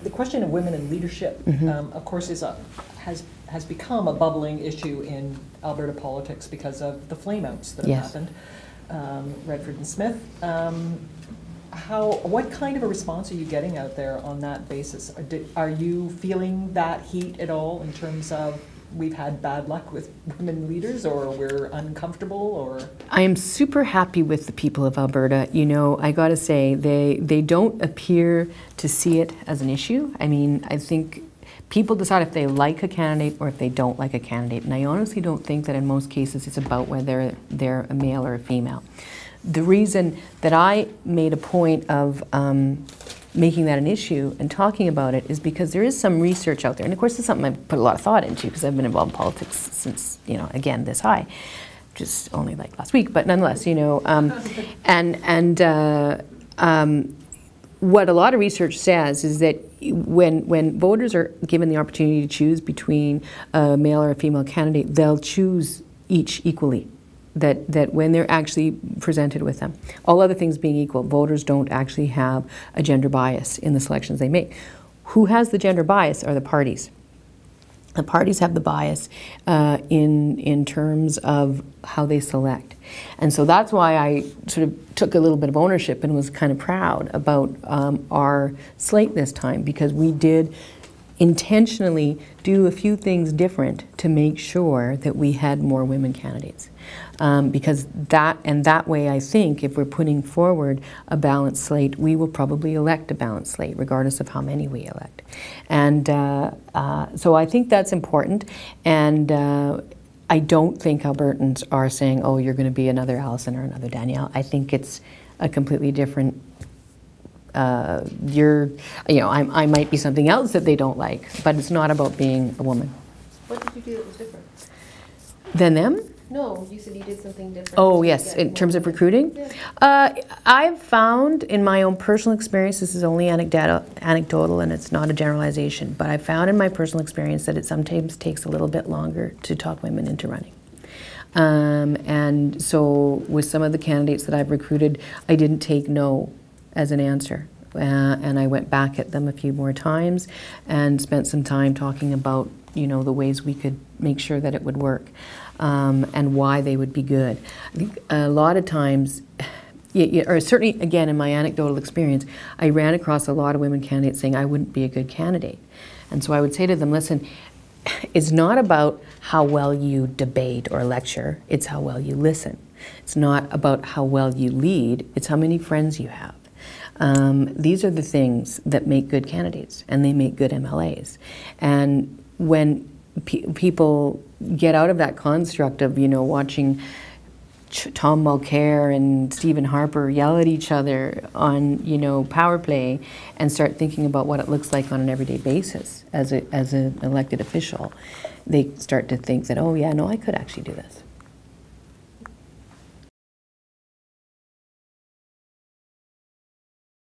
The question of women in leadership, of course, has become a bubbling issue in Alberta politics because of the flameouts that have happened, Redford and Smith. What kind of a response are you getting out there on that basis? Are you feeling that heat at all in terms of we've had bad luck with women leaders, or we're uncomfortable, or? I am super happy with the people of Alberta. You know, I gotta say, they don't appear to see it as an issue. I mean, I think people decide if they like a candidate or if they don't like a candidate. And I honestly don't think that in most cases it's about whether they're a male or a female. The reason that I made a point of making that an issue and talking about it is because there is some research out there, and of course it's something I've put a lot of thought into because I've been involved in politics since, you know, again, this high, just only like last week, but nonetheless, you know, what a lot of research says is that when voters are given the opportunity to choose between a male or a female candidate, they'll choose each equally. That when they're actually presented with them, all other things being equal, voters don't actually have a gender bias in the selections they make. Who has the gender bias are the parties. The parties have the bias in terms of how they select. And so that's why I sort of took a little bit of ownership and was kind of proud about our slate this time, because we did intentionally do a few things different to make sure that we had more women candidates. Because that way, I think, if we're putting forward a balanced slate, we will probably elect a balanced slate, regardless of how many we elect. And so I think that's important. And I don't think Albertans are saying, oh, you're going to be another Allison or another Danielle. I think it's a completely different I might be something else that they don't like, but it's not about being a woman. What did you do that was different? Than them? No, you said you did something different. Oh, yes, in terms of recruiting? Yeah. I've found in my own personal experience, this is only anecdotal and it's not a generalization, but I found in my personal experience that it sometimes takes a little bit longer to talk women into running. And so with some of the candidates that I've recruited, I didn't take no as an answer. And I went back at them a few more times and spent some time talking about, you know, the ways we could make sure that it would work, and why they would be good. I think a lot of times, or certainly again in my anecdotal experience, I ran across a lot of women candidates saying I wouldn't be a good candidate. And so I would say to them, listen, it's not about how well you debate or lecture, it's how well you listen. It's not about how well you lead, it's how many friends you have. These are the things that make good candidates, and they make good MLAs. And when people get out of that construct of, you know, watching Tom Mulcair and Stephen Harper yell at each other on, you know, power play, and start thinking about what it looks like on an everyday basis as an elected official, they start to think that, oh yeah, no, I could actually do this.